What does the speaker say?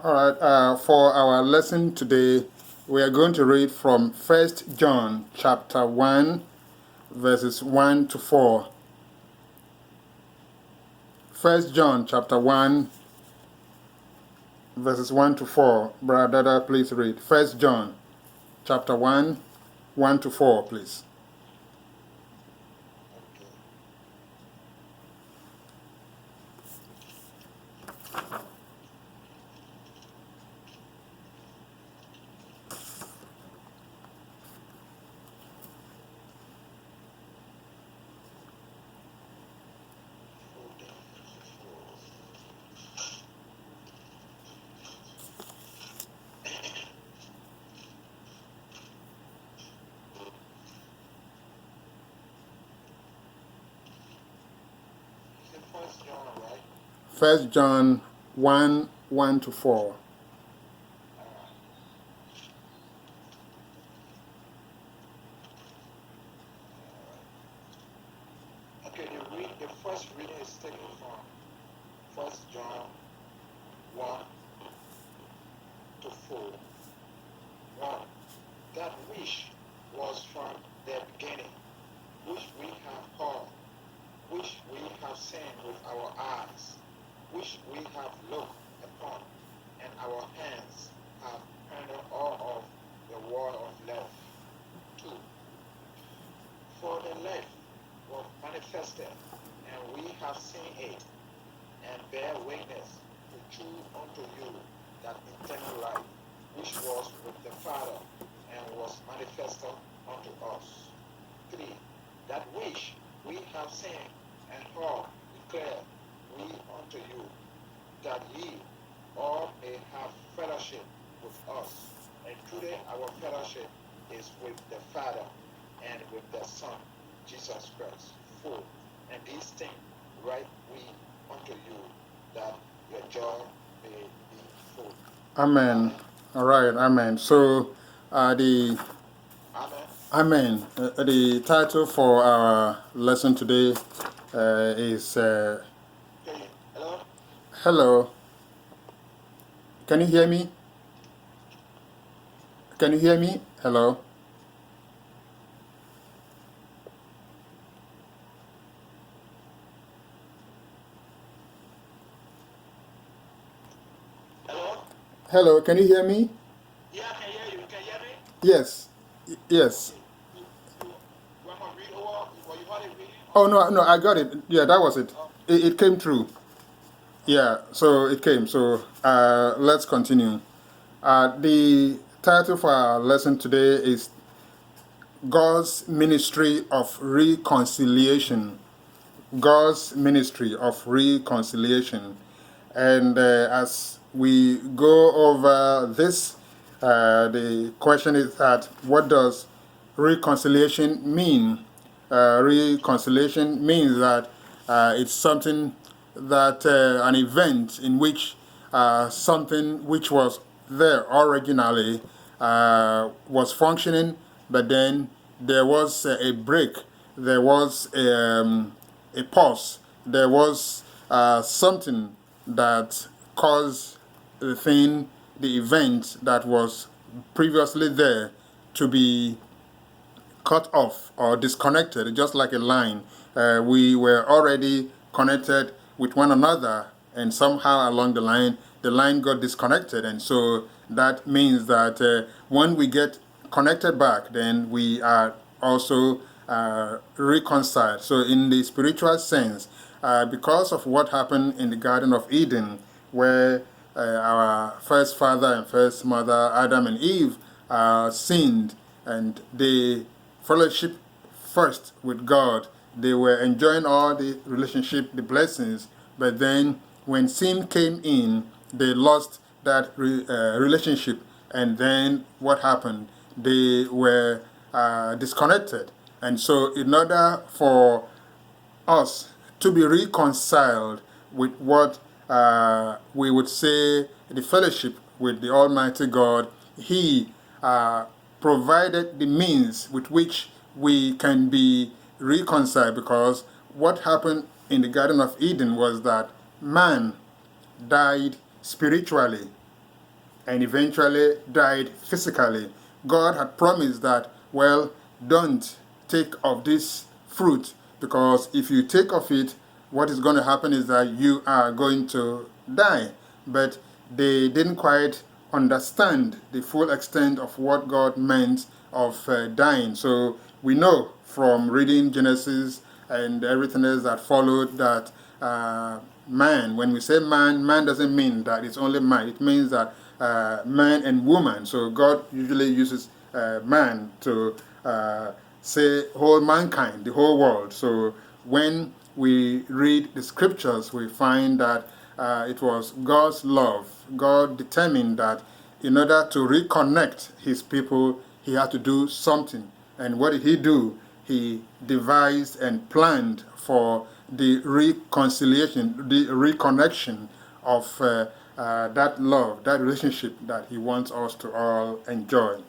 All right, for our lesson today, we are going to read from 1 John chapter 1, verses 1 to 4. 1 John chapter 1, verses 1 to 4. Brother Dada, please read. 1 John chapter 1, 1 to 4, please. First John 1, 1 to 4. Okay, the first reading is taken from 1 John 1 to 4. 1. That which was from the beginning, which we have heard, which we have seen with our eyes, which we have looked upon, and our hands have handled all of the word of love. 2. For the love was manifested, and we have seen it, and bear witness to show unto you that eternal life, which was with the Father, and was manifested unto us. 3. That which we have seen and heard declare we unto you, that ye all may have fellowship with us, and truly our fellowship is with the Father and with the Son, Jesus Christ. 4. And these things write we unto you, that your joy may be full. Amen. All right, amen. So, the Amen. The title for our lesson today is Okay. Hello? Hello. Can you hear me? Can you hear me? Hello. Hello? Hello, can you hear me? Yeah, I can hear you. Can you hear me? Yes. Yes. You want to read over? Well, you want to read? Oh, no, I got it. Yeah, that was it. It came through. Yeah, so it came. So let's continue. The title for our lesson today is God's Ministry of Reconciliation. God's Ministry of Reconciliation. And as we go over this, the question is that what does reconciliation mean? Reconciliation means that it's something that an event in which something which was there originally was functioning, but then there was a break, there was a pause, there was something that caused the thing, the event that was previously there to be cut off or disconnected, just like a line. We were already connected with one another, and somehow along the line got disconnected. And so that means that when we get connected back, then we are also reconciled. So in the spiritual sense, because of what happened in the Garden of Eden, where our first father and first mother, Adam and Eve, sinned, and they fellowship first with God. They were enjoying all the relationship, the blessings, but then when sin came in, they lost that relationship. And then what happened? They were disconnected. And so in order for us to be reconciled with what we would say the fellowship with the Almighty God, He provided the means with which we can be reconciled, because what happened in the Garden of Eden was that man died spiritually. and eventually died physically. God had promised that, well, don't take of this fruit, because if you take of it, what is going to happen is that you are going to die. But they didn't quite understand the full extent of what God meant of dying. So we know from reading Genesis and everything else that followed that man, when we say man, man doesn't mean that it's only man. It means that man and woman. So God usually uses man to say whole mankind, the whole world. So when we read the scriptures, we find that it was God's love. God determined that in order to reconnect his people, he had to do something. And what did he do? He devised and planned for the reconciliation, the reconnection of that love, that relationship that he wants us to all enjoy.